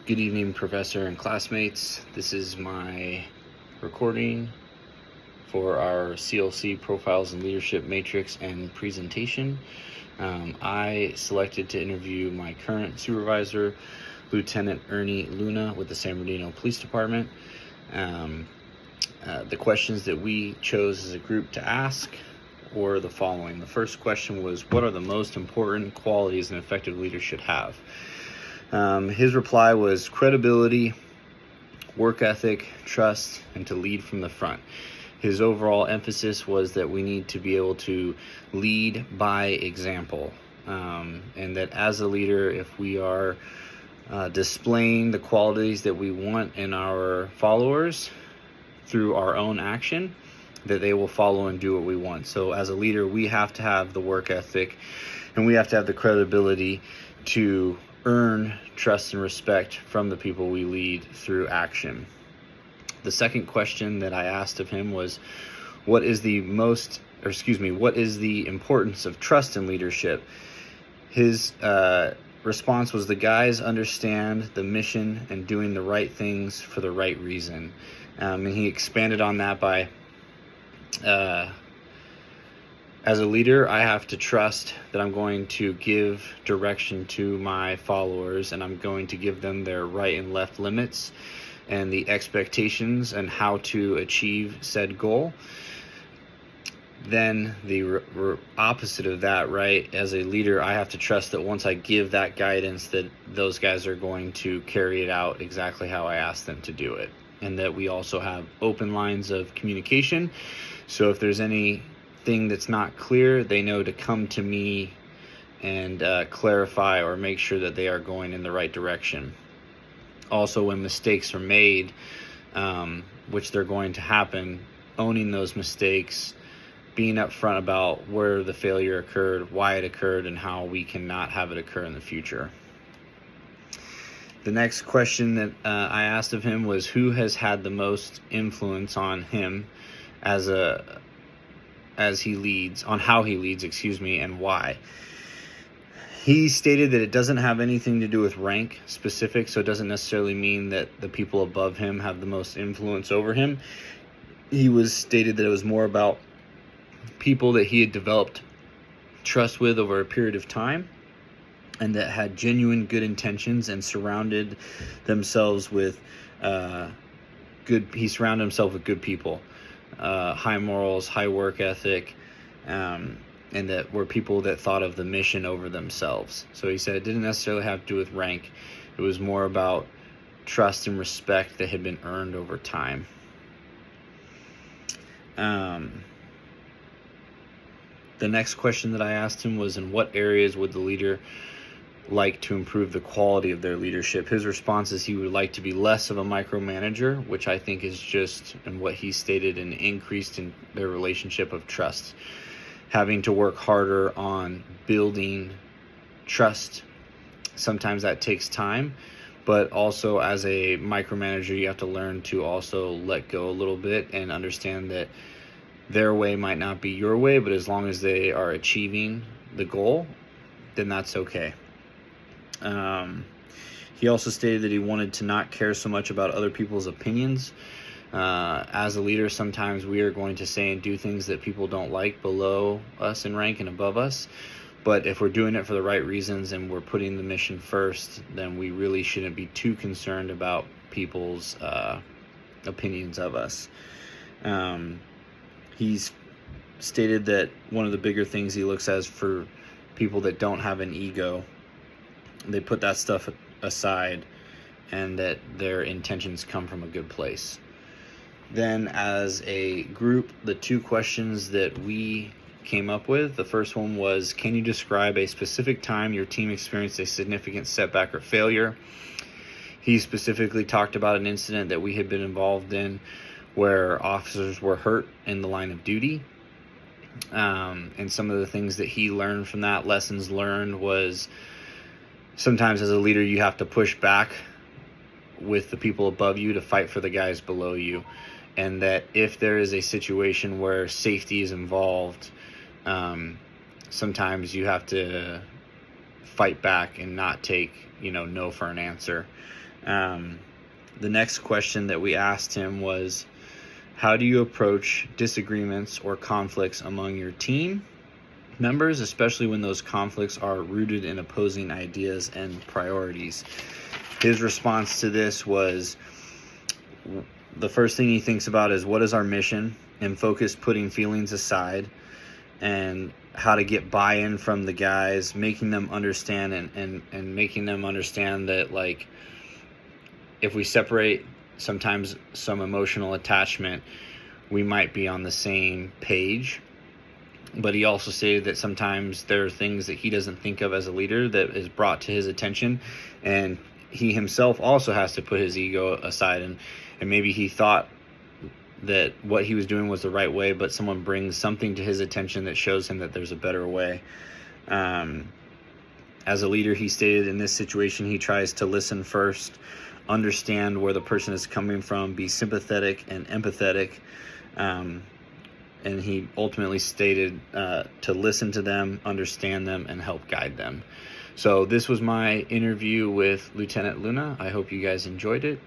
Good evening, Professor and classmates. This is my recording for our CLC Profiles and Leadership Matrix and presentation. I selected to interview my current supervisor, Lieutenant Ernie Luna with the San Bernardino Police Department. The questions that we chose as a group to ask were the following. The first question was, what are the most important qualities an effective leader should have? His reply was credibility, work ethic, trust, and to lead from the front. His overall emphasis was that we need to be able to lead by example, and that as a leader, if we are displaying the qualities that we want in our followers through our own action, that they will follow and do what we want. So as a leader, we have to have the work ethic and we have to have the credibility to earn trust and respect from the people we lead through action. The second question that I asked of him was, what is the importance of trust in leadership? His response was, the guys understand the mission and doing the right things for the right reason. And he expanded on that by, as a leader, I have to trust that I'm going to give direction to my followers and I'm going to give them their right and left limits and the expectations and how to achieve said goal. Then the opposite of that, right? As a leader, I have to trust that once I give that guidance, that those guys are going to carry it out exactly how I asked them to do it. And that we also have open lines of communication. So if there's anything that's not clear, they know to come to me and clarify or make sure that they are going in the right direction. Also, when mistakes are made, which they're going to happen, owning those mistakes, being upfront about where the failure occurred, why it occurred, and how we cannot have it occur in the future. The next question that I asked of him was, who has had the most influence on him as he leads, on how he leads, and why? He stated that it doesn't have anything to do with rank specific, so it doesn't necessarily mean that the people above him have the most influence over him. He stated that it was more about people that he had developed trust with over a period of time and that had genuine good intentions and surrounded themselves with he surrounded himself with good people, high morals, high work ethic, and that were people that thought of the mission over themselves. So he said it didn't necessarily have to do with rank. It was more about trust and respect that had been earned over time. The next question that I asked him was, in what areas would the leader like to improve the quality of their leadership? His response is he would like to be less of a micromanager, which I think is just, and what he stated, an increase in their relationship of trust. Having to work harder on building trust. Sometimes that takes time, but also as a micromanager, you have to learn to also let go a little bit and understand that their way might not be your way, but as long as they are achieving the goal, then that's okay. He also stated that he wanted to not care so much about other people's opinions. As a leader, sometimes we are going to say and do things that people don't like below us in rank and above us. But if we're doing it for the right reasons and we're putting the mission first, then we really shouldn't be too concerned about people's opinions of us. He's stated that one of the bigger things he looks at is for people that don't have an ego. They put that stuff aside and that their intentions come from a good place. Then as a group, the two questions that we came up with, the first one was, can you describe a specific time your team experienced a significant setback or failure? He specifically talked about an incident that we had been involved in where officers were hurt in the line of duty. And some of the things that he learned from that, lessons learned, was sometimes as a leader you have to push back with the people above you to fight for the guys below you. And that if there is a situation where safety is involved, sometimes you have to fight back and not take, no for an answer. The next question that we asked him was, how do you approach disagreements or conflicts among your team members, especially when those conflicts are rooted in opposing ideas and priorities? His response to this was, the first thing he thinks about is, what is our mission, and focus putting feelings aside, and how to get buy-in from the guys, making them understand and making them understand that, like, if we separate sometimes some emotional attachment, we might be on the same page. But he also stated that sometimes there are things that he doesn't think of as a leader that is brought to his attention, and he himself also has to put his ego aside, and maybe he thought that what he was doing was the right way, but someone brings something to his attention that shows him that there's a better way. As a leader, he stated in this situation, he tries to listen first, understand where the person is coming from, be sympathetic and empathetic. And he ultimately stated to listen to them, understand them, and help guide them. So this was my interview with Lieutenant Luna. I hope you guys enjoyed it.